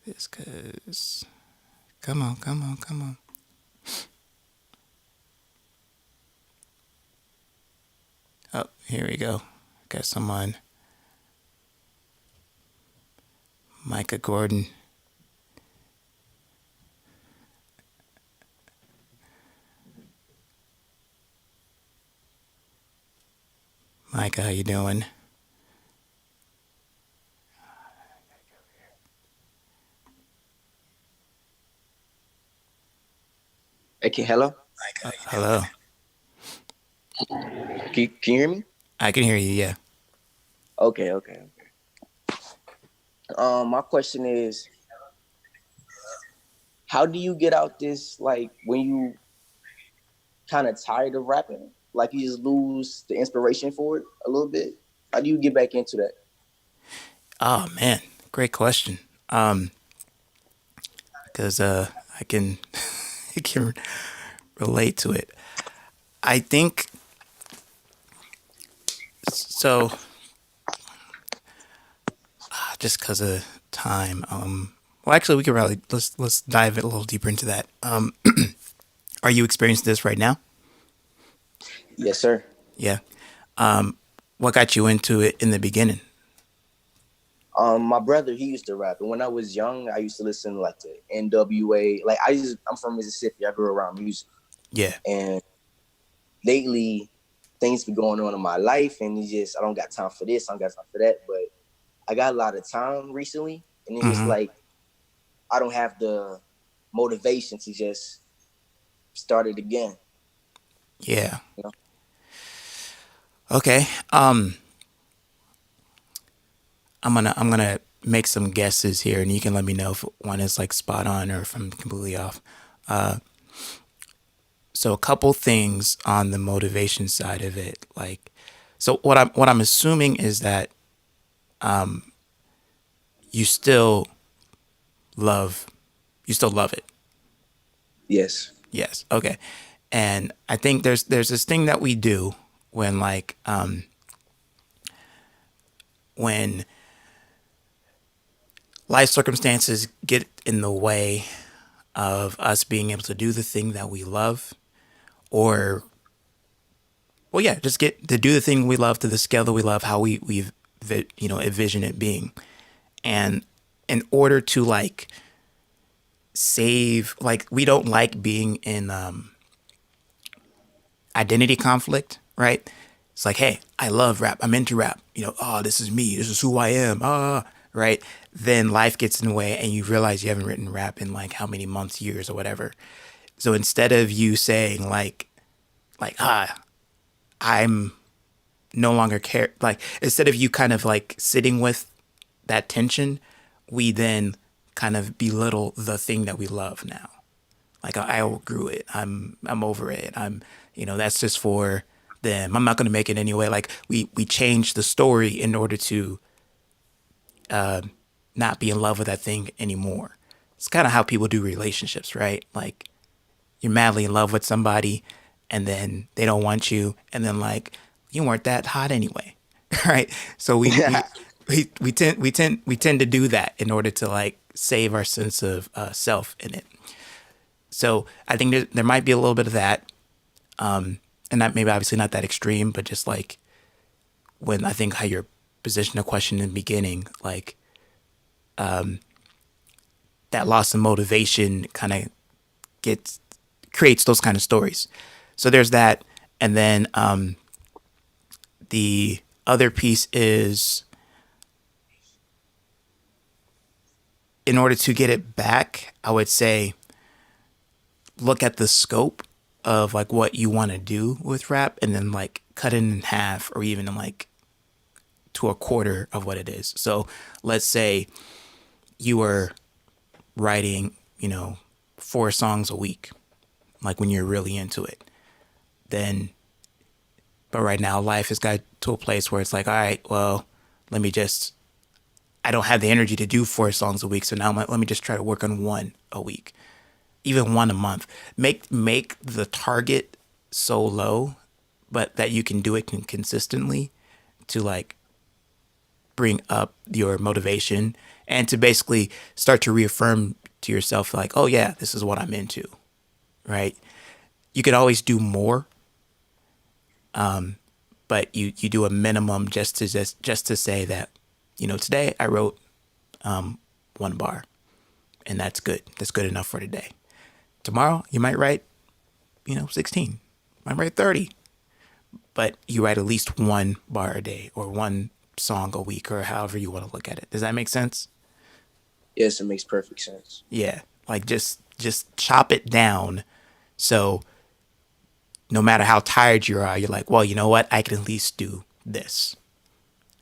this because come on. Oh, here we go. Guess I'm on Micah Gordon. Micah, how you doing? Okay, hello. Hello. Can you hear me? I can hear you, yeah. Okay. My question is, how do you get out this, like, when you kind of tired of rapping, like you just lose the inspiration for it a little bit? How do you get back into that? Oh man, great question. Because I can I can relate to it. I think so. Just because of time. Well, actually, we could probably let's dive a little deeper into that. Are you experiencing this right now? Yes, sir. Yeah. What got you into it in the beginning? My brother, he used to rap, and when I was young, I used to listen to, like, to NWA. Like, I'm from Mississippi. I grew around music, Yeah. and lately, things been going on in my life, and I don't got time for this, I don't got time for that. But I got a lot of time recently, and it's just Mm-hmm. like I don't have the motivation to just start it again. Yeah. You know? Okay. I'm gonna make some guesses here, and you can let me know if one is like spot on or if I'm completely off. So a couple things on the motivation side of it, like, so what I'm assuming is that you still love You still love it? Yes. Yes. Okay. And I think there's this thing that we do when when life circumstances get in the way of us being able to do the thing that we love, or well, yeah, just get to do the thing we love to the scale that we love, how we've envision it being. And in order to like save, like, we don't like being in identity conflict, right? It's like, hey, I love rap, I'm into rap, oh, this is me, this is who I am, right? Then life gets in the way and you realize you haven't written rap in like how many months, years, or whatever. So instead of you saying I'm no longer care, like, instead of you kind of like sitting with that tension, we then kind of belittle the thing that we love now. Like, I outgrew it. I'm over it. That's just for them. I'm not going to make it anyway. Like, we change the story in order to not be in love with that thing anymore. It's kind of how people do relationships, right? Like, you're madly in love with somebody and then they don't want you, and then like, you weren't that hot anyway. Right? So we tend to do that in order to like save our sense of self in it. So I think there might be a little bit of that, and that maybe obviously not that extreme, but just like when I think how you're positioned a question in the beginning, like that loss of motivation kind of creates those kind of stories. So there's that, and then the other piece is, in order to get it back, I would say look at the scope of like what you want to do with rap, and then like cut it in half, or even like to a quarter of what it is. So let's say you were writing, 4 songs a week, like when you're really into it. Then, but right now life has got to a place where it's like, all right, well, I don't have the energy to do 4 songs a week. So now let me just try to work on 1 a week, even 1 a month. Make the target so low, but that you can do it consistently, to like bring up your motivation, and to basically start to reaffirm to yourself like, oh yeah, this is what I'm into, right? You could always do more, but you do a minimum just to say that, today I wrote 1 bar, and that's good. That's good enough for today. Tomorrow you might write 16, might write 30, but you write at least 1 bar a day, or 1 song a week, or however you want to look at it. Does that make sense? Yes, it makes perfect sense. Yeah, like just chop it down, so no matter how tired you are, you're like, well, you know what? I can at least do this.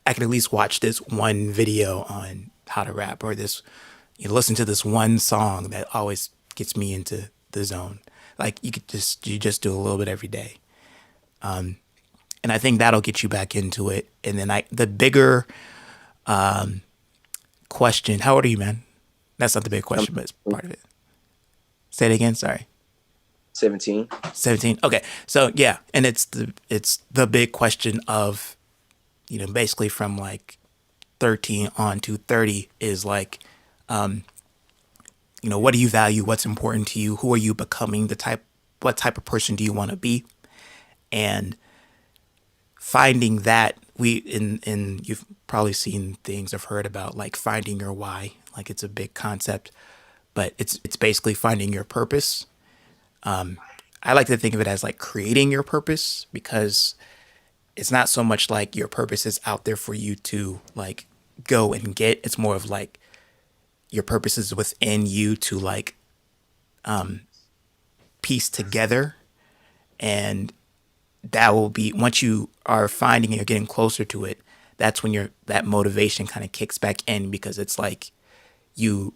I can at least watch this 1 video on how to rap, or listen to this 1 song that always gets me into the zone. Like, you just do a little bit every day. And I think that'll get you back into it. And then the bigger question, how old are you, man? That's not the big question, but it's part of it. Say it again. Sorry. 17. 17. Okay. So yeah. And it's the big question of, basically from like 13 on to 30 is like, what do you value? What's important to you? Who are you becoming? What type of person do you want to be? And finding that, you've probably seen things, I've heard about like finding your why. Like, it's a big concept, but it's basically finding your purpose. I like to think of it as like creating your purpose, because it's not so much like your purpose is out there for you to like go and get. It's more of like your purpose is within you to like piece together. And that will be, once you are finding it or getting closer to it, that's when that motivation kind of kicks back in, because it's like you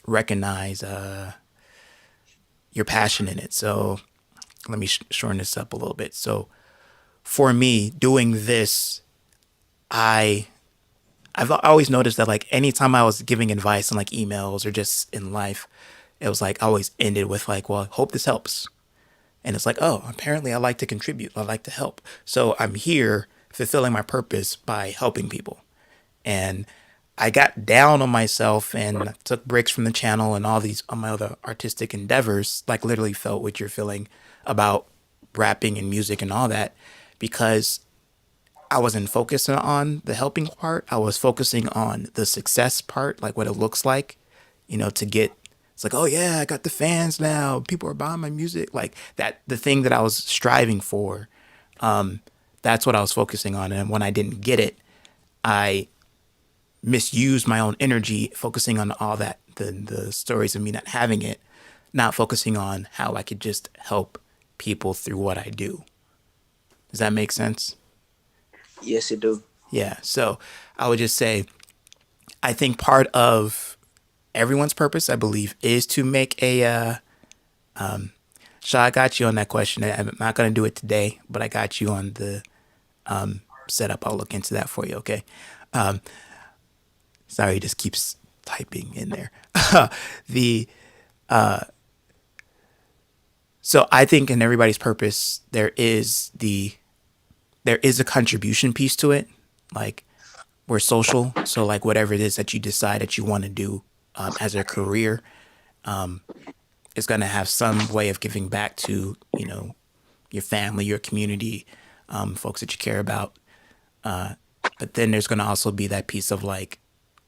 recognize your passion in it. So let me shorten this up a little bit. So for me, doing this, I I've always noticed that like anytime I was giving advice in like emails or just in life, it was like I always ended with like, well, I hope this helps. And it's like, oh, apparently I like to contribute. I like to help. So I'm here fulfilling my purpose by helping people. And I got down on myself and took breaks from the channel and all these on my other artistic endeavors, like literally felt what you're feeling about rapping and music and all that, because I wasn't focusing on the helping part. I was focusing on the success part, like what it looks like, to get, it's like, oh yeah, I got the fans now. People are buying my music. Like that, the thing that I was striving for, that's what I was focusing on. And when I didn't get it, I misused my own energy focusing on all that, the stories of me not having it, not focusing on how I could just help people through what I do. Does that make sense? Yes, it do. Yeah. So I would just say, I think part of everyone's purpose, I believe, is to make a. So I got you on that question. I'm not going to do it today, but I got you on the setup. I'll look into that for you. Okay. Sorry, he just keeps typing in there. the So I think in everybody's purpose there is a contribution piece to it. Like we're social, so like whatever it is that you decide that you want to do as a career, is going to have some way of giving back to your family, your community, folks that you care about. But then there's going to also be that piece of like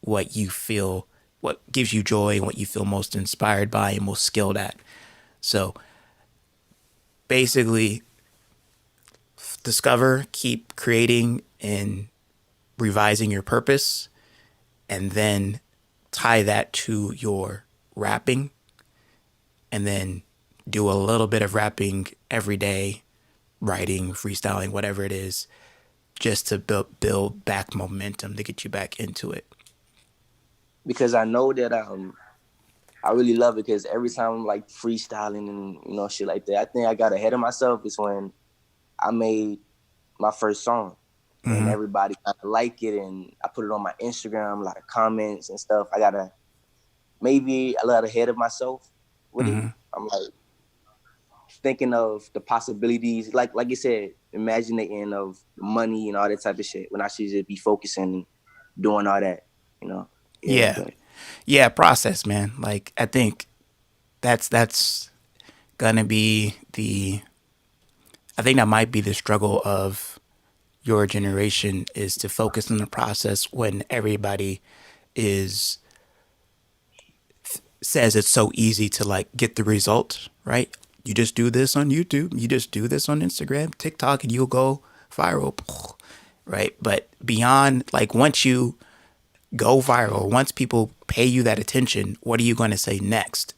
what you feel, what gives you joy, and what you feel most inspired by and most skilled at. So basically, discover, keep creating and revising your purpose, and then tie that to your rapping, and then do a little bit of rapping every day, writing, freestyling, whatever it is, just to build back momentum to get you back into it. Because I know that I really love it, because every time I'm like freestyling and shit like that, I think I got ahead of myself is when I made my first song. And everybody kind of like it, and I put it on my Instagram, a lot of comments and stuff. I got maybe a lot ahead of myself with it. I'm like thinking of the possibilities, like you said, imagining of money and all that type of shit, when I should just be focusing and doing all that, Yeah. But Yeah, process, man. Like I think that's gonna be I think that might be the struggle of your generation, is to focus on the process when everybody is says it's so easy to like get the result, right? You just do this on YouTube, you just do this on Instagram, TikTok, and you'll go viral, right? But beyond, like, once you go viral, once people pay you that attention, what are you going to say next?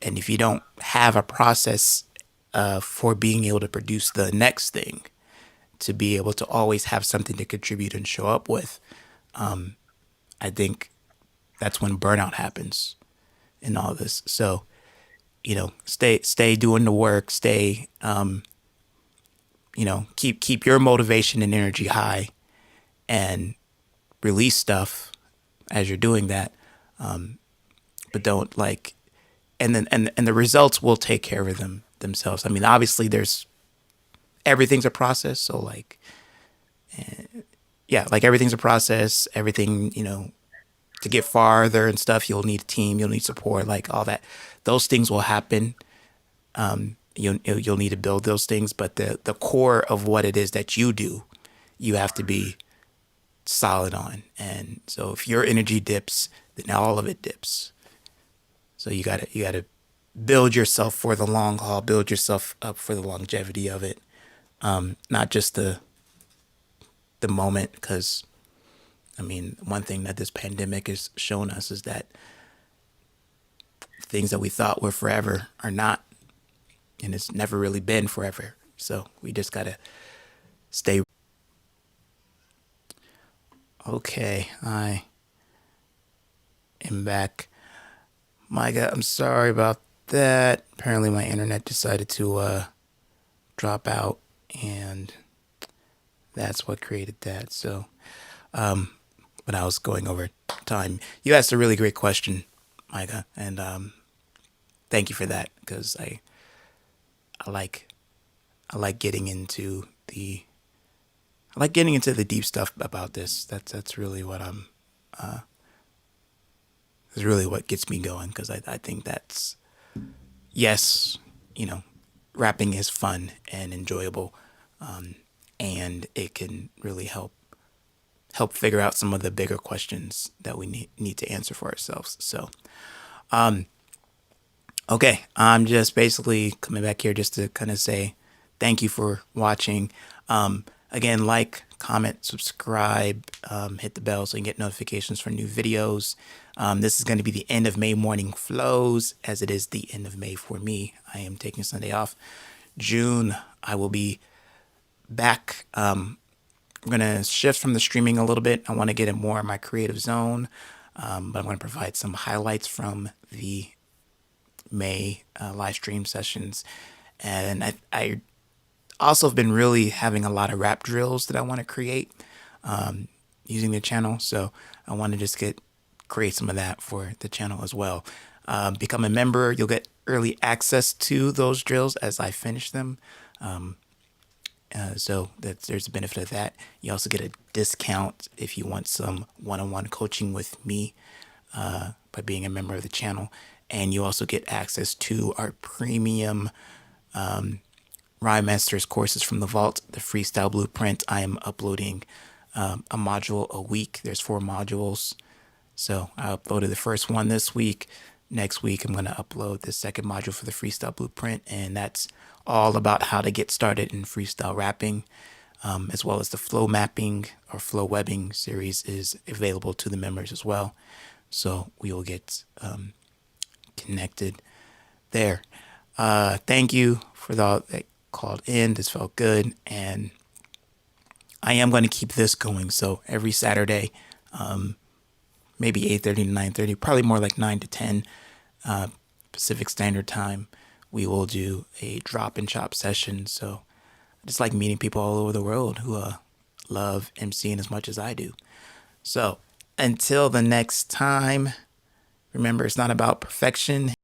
And if you don't have a process for being able to produce the next thing, to be able to always have something to contribute and show up with, I think that's when burnout happens in all this. So, stay doing the work, stay, keep your motivation and energy high, and release stuff as you're doing that. But don't like, and then, and the results will take care of themselves. I mean, obviously everything's a process. So like, yeah, like everything's a process, everything, to get farther and stuff, you'll need a team, you'll need support, like all that. Those things will happen. You'll need to build those things, but the core of what it is that you do, you have to be solid on. And so if your energy dips, then all of it dips. So you gotta build yourself for the long haul, build yourself up for the longevity of it, not just the moment. Because I mean, one thing that this pandemic has shown us is that things that we thought were forever are not, and it's never really been forever. So we just gotta stay. Okay, I am back. My God, I'm sorry about that. Apparently my internet decided to drop out, and that's what created that. So when I was going over time. You asked a really great question, Micah, and thank you for that, because I like getting into the deep stuff about this. That's really what is really what gets me going, because I think that's, yes, rapping is fun and enjoyable, and it can really help figure out some of the bigger questions that we need to answer for ourselves. So, okay, I'm just basically coming back here just to kind of say thank you for watching. Again, like, comment, subscribe, hit the bell so you can get notifications for new videos. This is going to be the end of May morning flows, as it is the end of May for me. I am taking Sunday off. June, I will be back. I'm going to shift from the streaming a little bit. I want to get in more in my creative zone, but I'm going to provide some highlights from the May live stream sessions. And I also have been really having a lot of rap drills that I want to create using the channel. So I want to just create some of that for the channel as well. Become a member. You'll get early access to those drills as I finish them. So there's a benefit of that. You also get a discount if you want some one-on-one coaching with me by being a member of the channel. And you also get access to our premium Rhyme Masters courses from the Vault, the Freestyle Blueprint. I am uploading a module a week. There's 4 modules. So I uploaded the first one this week. Next week, I'm going to upload the second module for the Freestyle Blueprint. And that's all about how to get started in freestyle rapping, as well as the flow mapping or flow webbing series is available to the members as well. So we will get connected there. Thank you for all that called in. This felt good, and I am going to keep this going. So every Saturday, maybe 8:30 to 9:30, probably more like 9 to 10 Pacific Standard Time, we will do a drop and chop session. So I just like meeting people all over the world who love MCing as much as I do. So until the next time, remember, it's not about perfection.